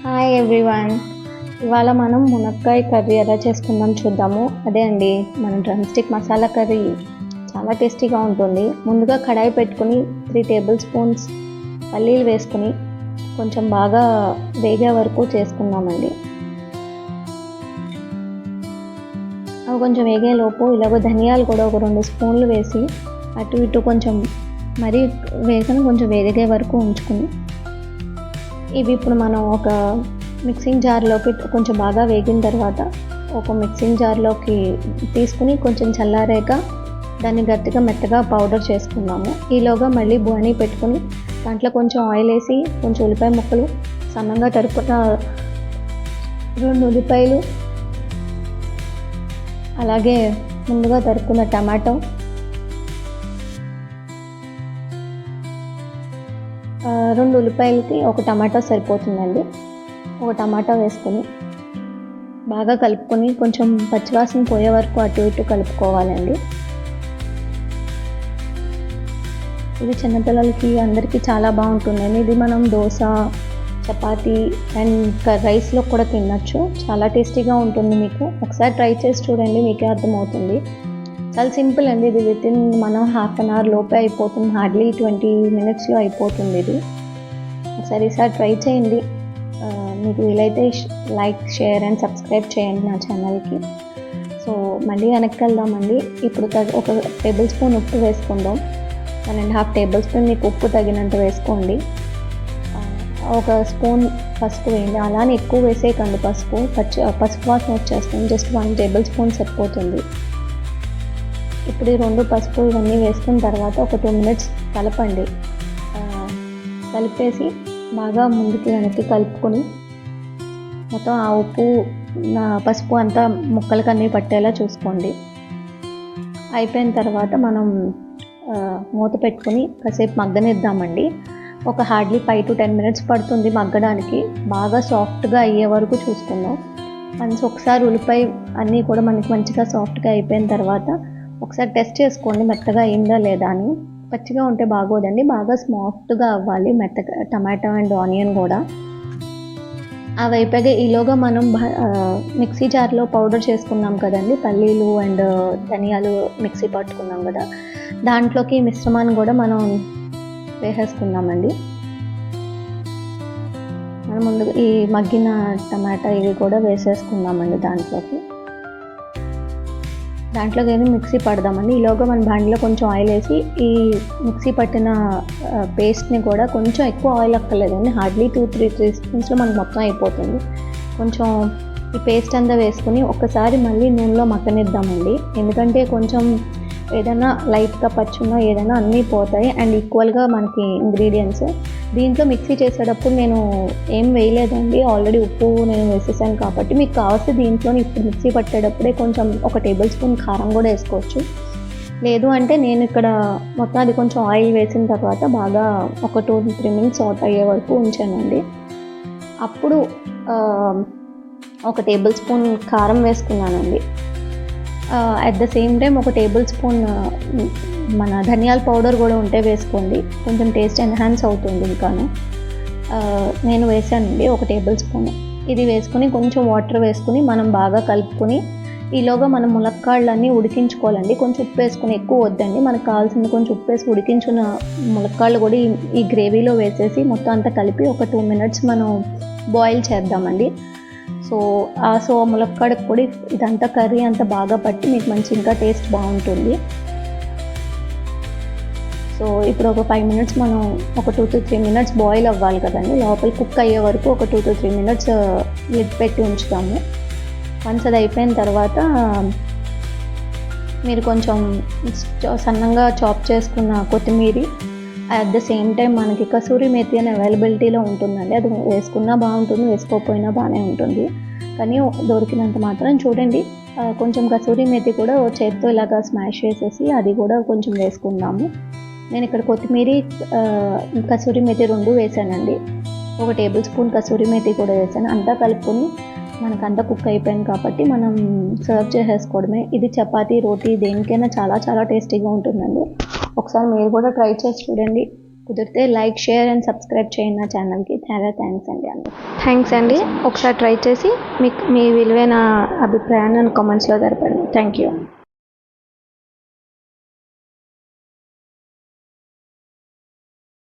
Hi everyone. ఇవాళ మనం మునక్కాయ కర్రీ ఎలా చేసుకుందాం చూద్దాము. అదే అండి, మన డ్రమ్ స్టిక్ మసాలా కర్రీ చాలా టేస్టీగా ఉంటుంది. ముందుగా కడాయి పెట్టుకుని 3 టేబుల్ స్పూన్స్ పల్లీలు వేసుకుని కొంచెం బాగా వేగే వరకు చేసుకుందామండి. అవి కొంచెం వేగేలోపు ఇలాగ ధనియాలు కూడా ఒక 2 స్పూన్లు వేసి అటు ఇటు కొంచెం మరీ వేసుకొని కొంచెం వేగే వరకు ఉంచుకుని ఇవి ఇప్పుడు మనం ఒక మిక్సింగ్ జార్లోకి కొంచెం బాగా వేగిన తర్వాత ఒక మిక్సింగ్ జార్లోకి తీసుకుని కొంచెం చల్లారాక దాన్ని గట్టిగా మెత్తగా పౌడర్ చేసుకున్నాము. ఈలోగా మళ్ళీ బోని పెట్టుకుని దాంట్లో కొంచెం ఆయిల్ వేసి కొంచెం ఉల్లిపాయ ముక్కలు సన్నగా తరుపున 2 ఉల్లిపాయలు, అలాగే ముందుగా తరుపుకున్న టమాటో, 2 ఉల్లిపాయలకి ఒక టమాటో సరిపోతుందండి. ఒక టమాటో వేసుకొని బాగా కలుపుకొని కొంచెం పచ్చివాసన పోయే వరకు అటు ఇటు కలుపుకోవాలండి. ఇది చిన్నపిల్లలకి అందరికీ చాలా బాగుంటుందండి. ఇది మనం దోశ, చపాతీ అండ్ రైస్లో కూడా తినచ్చు. చాలా టేస్టీగా ఉంటుంది. మీకు ఒకసారి ట్రై చేసి చూడండి, మీకే అర్థమవుతుంది. చాలా సింపుల్ అండి. ఇది వితిన్ మనం హాఫ్ అన్ అవర్ లోపే అయిపోతుంది. హార్డ్లీ 20 మినిట్స్లో అయిపోతుంది. ఇది ఒకసారి ట్రై చేయండి. మీకు వీలైతే లైక్, షేర్ అండ్ సబ్స్క్రైబ్ చేయండి నా ఛానల్కి. సో మళ్ళీ వెనక్కి వెళ్దామండి. ఇప్పుడు ఒక టేబుల్ స్పూన్ ఉప్పు వేసుకుందాం. 1.5 టేబుల్ స్పూన్ మీకు ఉప్పు తగినంత వేసుకోండి. ఒక స్పూన్ పసుపు వేయండి. అలానే ఎక్కువ వేసేయకండి. పసుపు వాసన వచ్చేస్తుంది. జస్ట్ 1 టేబుల్ స్పూన్ సరిపోతుంది. ఇప్పుడు ఈ 2 పసుపు ఇవన్నీ వేసుకున్న తర్వాత ఒక 2 మినిట్స్ కలపండి. కలిపేసి బాగా ముందుకి వెనక్కి కలుపుకొని మొత్తం ఆ ఉప్పు పసుపు అంతా ముక్కలకి అన్నీ పట్టేలా చూసుకోండి. అయిపోయిన తర్వాత మనం మూత పెట్టుకుని కాసేపు మగ్గనిద్దామండి. ఒక హార్డ్లీ 5 to 10 మినిట్స్ పడుతుంది మగ్గడానికి. బాగా సాఫ్ట్గా అయ్యే వరకు చూసుకుందాం. ఒకసారి ఉల్లిపాయ అన్నీ కూడా మనకి మంచిగా సాఫ్ట్గా అయిపోయిన తర్వాత ఒకసారి టెస్ట్ చేసుకోండి మెత్తగా అయిందా లేదా అని. పచ్చిగా ఉంటే బాగోదండి. బాగా సాఫ్ట్గా అవ్వాలి మెత్తగా. టమాటో అండ్ ఆనియన్ కూడా అవి అయిపోయాక ఈలోగా మనం మిక్సీ జార్లో పౌడర్ చేసుకున్నాం కదండి, పల్లీలు అండ్ ధనియాలు మిక్సీ పట్టుకున్నాం కదా, దాంట్లోకి మిశ్రమాన్ని కూడా మనం వేసేసుకుందామండి. మనం ముందుగా ఈ మగ్గిన టమాటా ఇవి కూడా వేసేసుకుందామండి. దాంట్లోకి మిక్సీ పడదామండి. ఈలోగా మన బండిలో కొంచెం ఆయిల్ వేసి ఈ మిక్సీ పట్టిన పేస్ట్ని కూడా కొంచెం ఎక్కువ ఆయిల్ అక్కర్లేదండి. హార్డ్లీ 2-3 స్పూన్స్లో మనకు మొత్తం అయిపోతుంది. కొంచెం ఈ పేస్ట్ అంతా వేసుకుని ఒక్కసారి మళ్ళీ నూనెలో మగ్గనిద్దామండి. ఎందుకంటే కొంచెం ఏదైనా లైట్గా పచ్చున్నా ఏదైనా అన్నీ పోతాయి అండ్ ఈక్వల్గా మనకి ఇంగ్రీడియంట్స్. దీంట్లో మిక్సీ చేసేటప్పుడు నేను ఏం వేయలేదండి. ఆల్రెడీ ఉప్పు నేను వేసేసాను కాబట్టి మీకు కావాల్సి దీంట్లో ఇప్పుడు మిక్సీ పట్టేటప్పుడే కొంచెం ఒక టేబుల్ స్పూన్ కారం కూడా వేసుకోవచ్చు. లేదు అంటే నేను ఇక్కడ మొత్తం అది కొంచెం ఆయిల్ వేసిన తర్వాత బాగా ఒక 2-3 మినిట్స్ సాట్ అయ్యే వరకు ఉంచానండి. అప్పుడు ఒక టేబుల్ స్పూన్ కారం వేసుకున్నానండి. అట్ ద సేమ్ టైం ఒక టేబుల్ స్పూన్ మన ధనియాల పౌడర్ కూడా ఉంటే వేసుకోండి. కొంచెం టేస్ట్ ఎన్హాన్స్ అవుతుంది. ఇంకాను నేను వేసానండి ఒక టేబుల్ స్పూన్. ఇది వేసుకుని కొంచెం వాటర్ వేసుకుని మనం బాగా కలుపుకొని ఈలోగా మనం ములక్కాళ్ళన్నీ ఉడికించుకోవాలండి. కొంచెం ఉప్పు వేసుకుని, ఎక్కువ వద్దండి, మనకు కావాల్సింది కొంచెం ఉప్పు వేసి ఉడికించిన ములక్కాళ్ళు కూడా ఈ గ్రేవీలో వేసేసి మొత్తం అంతా కలిపి ఒక 2 మినిట్స్ మనం బాయిల్ చేద్దామండి. సో ములక్కాడకు కూడా ఇదంతా కర్రీ అంతా బాగా పట్టి మీకు మంచి ఇంకా టేస్ట్ బాగుంటుంది. సో ఇప్పుడు ఒక 5 మినిట్స్ మనం ఒక 2-3 మినిట్స్ బాయిల్ అవ్వాలి కదండి. లోపల కుక్ అయ్యే వరకు ఒక 2-3 మినిట్స్ లిడ్ పెట్టి ఉంచుతాము. వన్స్ అది అయిపోయిన తర్వాత మీరు కొంచెం సన్నంగా చాప్ చేసుకున్న కొత్తిమీర, అట్ ద సేమ్ టైం మనకి కసూరి మేతి అనే అవైలబిలిటీలో ఉంటుందండి. అది వేసుకున్నా బాగుంటుంది, వేసుకోకపోయినా బాగానే ఉంటుంది. కానీ దొరికినంత మాత్రం చూడండి. కొంచెం కసూరి మేతి కూడా చేతితో ఇలాగా స్మాష్ చేసేసి అది కూడా కొంచెం వేసుకుందాము. నేను ఇక్కడ కొత్తిమీర, కసూరి మేతి 2 వేసానండి. ఒక టేబుల్ స్పూన్ కసూరి మేతి కూడా వేసాను. అంతా కలుపుకొని మనకంతా కుక్ అయిపోయింది కాబట్టి మనం సర్వ్ చేసేసుకోవడమే. ఇది చపాతీ, రోటీ దేనికైనా చాలా చాలా టేస్టీగా ఉంటుందండి. ఒకసారి మీరు కూడా ట్రై చేసి చూడండి. కుదిరితే లైక్, షేర్ అండ్ సబ్స్క్రైబ్ చేయండి నా ఛానల్కి. చాలా థ్యాంక్స్ అండి. ఒకసారి ట్రై చేసి మీకు మీ విలువైన అభిప్రాయాన్ని కామెంట్స్లో తెలపండి. Thank you.